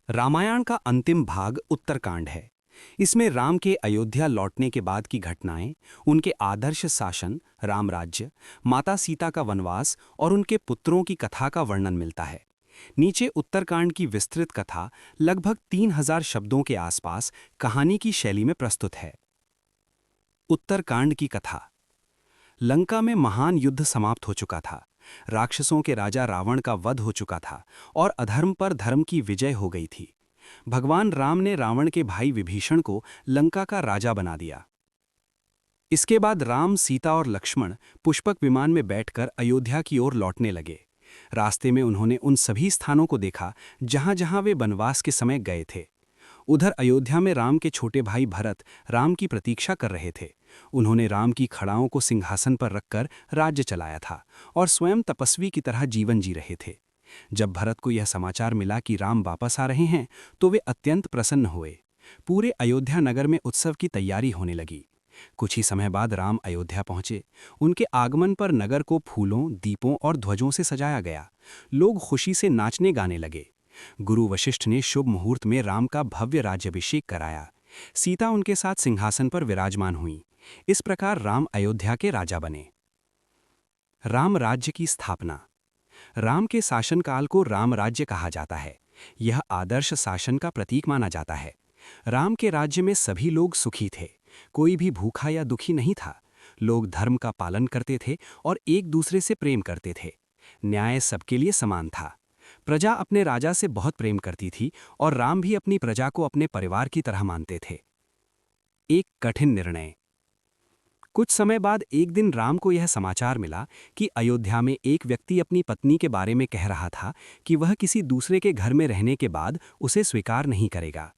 रामायण का अंतिम भाग उत्तरकांड है। इसमें राम के अयोध्या लौटने के बाद की घटनाएं, उनके आदर्श शासन, राम राज्य, माता सीता का वनवास और उनके पुत्रों की कथा का वर्णन मिलता है। नीचे उत्तरकांड की विस्तृत कथा लगभग 3000 शब्दों के आसपास कहानी की शैली में प्रस्तुत है। उत्तरकांड की कथा। लंका में महान युद्ध समाप्त हो चुका था। राक्षसों के राजा रावण का वध हो चुका था और अधर्म पर धर्म की विजय हो गई थी। भगवान राम ने रावण के भाई विभीषण को लंका का राजा बना दिया। इसके बाद राम, सीता और लक्ष्मण पुष्पक विमान में बैठकर अयोध्या की ओर लौटने लगे। रास्ते में उन्होंने उन सभी स्थानों को देखा जहां जहां वे वनवास के समय गए थे। उधर अयोध्या में राम के छोटे भाई भरत राम की प्रतीक्षा कर रहे थे। उन्होंने राम की खड़ाओं को सिंहासन पर रखकर राज्य चलाया था और स्वयं तपस्वी की तरह जीवन जी रहे थे। जब भरत को यह समाचार मिला कि राम वापस आ रहे हैं, तो वे अत्यंत प्रसन्न हुए। पूरे अयोध्या नगर में उत्सव की तैयारी होने लगी। कुछ ही समय बाद राम अयोध्या पहुंचे। उनके आगमन पर नगर को फूलों, दीपों और ध्वजों से सजाया गया। लोग खुशी से नाचने गाने लगे। गुरु वशिष्ठ ने शुभ मुहूर्त में राम का भव्य राज्याभिषेक कराया। सीता उनके साथ सिंहासन पर विराजमान हुई। इस प्रकार राम अयोध्या के राजा बने। राम राज्य की स्थापना। राम के शासनकाल को राम राज्य कहा जाता है। यह आदर्श शासन का प्रतीक माना जाता है। राम के राज्य में सभी लोग सुखी थे। कोई भी भूखा या दुखी नहीं था। लोग धर्म का पालन करते थे और एक दूसरे से प्रेम करते थे। न्याय सबके लिए समान था। प्रजा अपने राजा से बहुत प्रेम करती थी और राम भी अपनी प्रजा को अपने परिवार की तरह मानते थे। एक कठिन निर्णय। कुछ समय बाद एक दिन राम को यह समाचार मिला कि अयोध्या में एक व्यक्ति अपनी पत्नी के बारे में कह रहा था कि वह किसी दूसरे के घर में रहने के बाद उसे स्वीकार नहीं करेगा।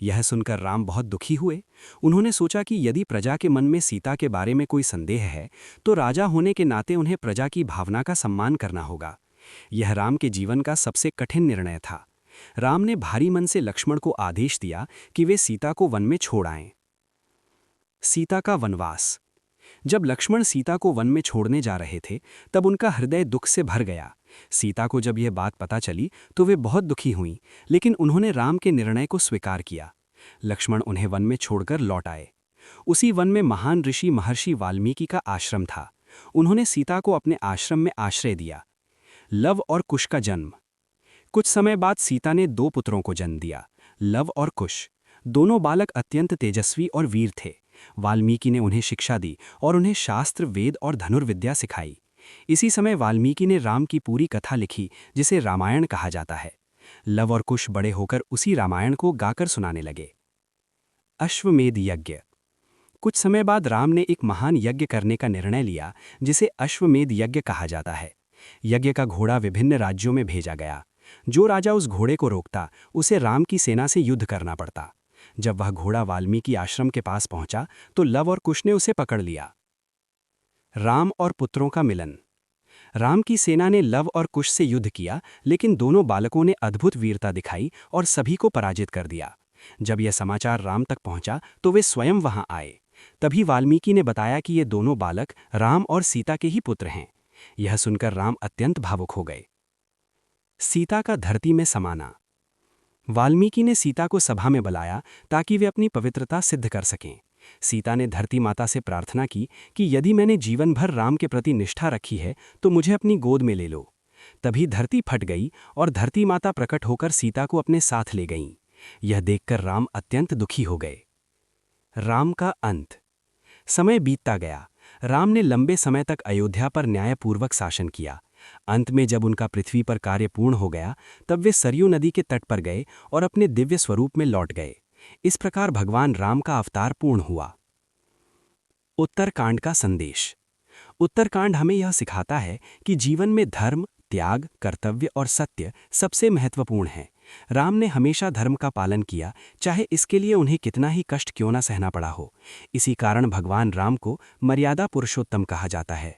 यह सुनकर राम बहुत दुखी हुए। उन्होंने सोचा कि यदि प्रजा के मन में सीता के बारे में कोई संदेह है, तो राजा होने के नाते उन्हें प्रजा की भावना का सम्मान करना होगा। यह राम के जीवन का सबसे कठिन निर्णय था। राम ने भारी मन से लक्ष्मण को आदेश दिया कि वे सीता को वन में छोड़ आएं। सीता का वनवास। जब लक्ष्मण सीता को वन में छोड़ने जा रहे थे, तब उनका हृदय दुख से भर गया। सीता को जब यह बात पता चली तो वे बहुत दुखी हुईं, लेकिन उन्होंने राम के निर्णय को स्वीकार किया। लक्ष्मण उन्हें वन में छोड़कर लौट आए। उसी वन में महान ऋषि महर्षि वाल्मीकि का आश्रम था। उन्होंने सीता को अपने आश्रम में आश्रय दिया। लव और कुश का जन्म। कुछ समय बाद सीता ने 2 पुत्रों को जन्म दिया, लव और कुश। दोनों बालक अत्यंत तेजस्वी और वीर थे। वाल्मीकि ने उन्हें शिक्षा दी और उन्हें शास्त्र, वेद और धनुर्विद्या सिखाई। इसी समय वाल्मीकि ने राम की पूरी कथा लिखी, जिसे रामायण कहा जाता है। लव और कुश बड़े होकर उसी रामायण को गाकर सुनाने लगे। अश्वमेध यज्ञ। कुछ समय बाद राम ने एक महान यज्ञ करने का निर्णय लिया, जिसे अश्वमेध यज्ञ कहा जाता है। यज्ञ का घोड़ा विभिन्न राज्यों में भेजा गया। जो राजा उस घोड़े को रोकता, उसे राम की सेना से युद्ध करना पड़ता। जब वह घोड़ा वाल्मीकि आश्रम के पास पहुंचा, तो लव और कुश ने उसे पकड़ लिया। राम और पुत्रों का मिलन। राम की सेना ने लव और कुश से युद्ध किया, लेकिन दोनों बालकों ने अद्भुत वीरता दिखाई और सभी को पराजित कर दिया। जब यह समाचार राम तक पहुंचा, तो वे स्वयं वहां आए। तभी वाल्मीकि ने बताया कि ये दोनों बालक राम और सीता के ही पुत्र हैं। यह सुनकर राम अत्यंत भावुक हो गए। सीता का धरती में समाना। वाल्मीकि ने सीता को सभा में बुलाया ताकि वे अपनी पवित्रता सिद्ध कर सकें। सीता ने धरती माता से प्रार्थना की कि यदि मैंने जीवन भर राम के प्रति निष्ठा रखी है, तो मुझे अपनी गोद में ले लो। तभी धरती फट गई और धरती माता प्रकट होकर सीता को अपने साथ ले गईं। यह देखकर राम अत्यंत दुखी हो गए। राम का अंत। समय बीतता गया। राम ने लंबे समय तक अयोध्या पर न्यायपूर्वक शासन किया। अंत में जब उनका पृथ्वी पर कार्य पूर्ण हो गया, तब वे सरयू नदी के तट पर गए और अपने दिव्य स्वरूप में लौट गए। इस प्रकार भगवान राम का अवतार पूर्ण हुआ। उत्तरकांड का संदेश। उत्तरकांड हमें यह सिखाता है कि जीवन में धर्म, त्याग, कर्तव्य और सत्य सबसे महत्वपूर्ण है। राम ने हमेशा धर्म का पालन किया, चाहे इसके लिए उन्हें कितना ही कष्ट क्यों न सहना पड़ा हो। इसी कारण भगवान राम को मर्यादा पुरुषोत्तम कहा जाता है।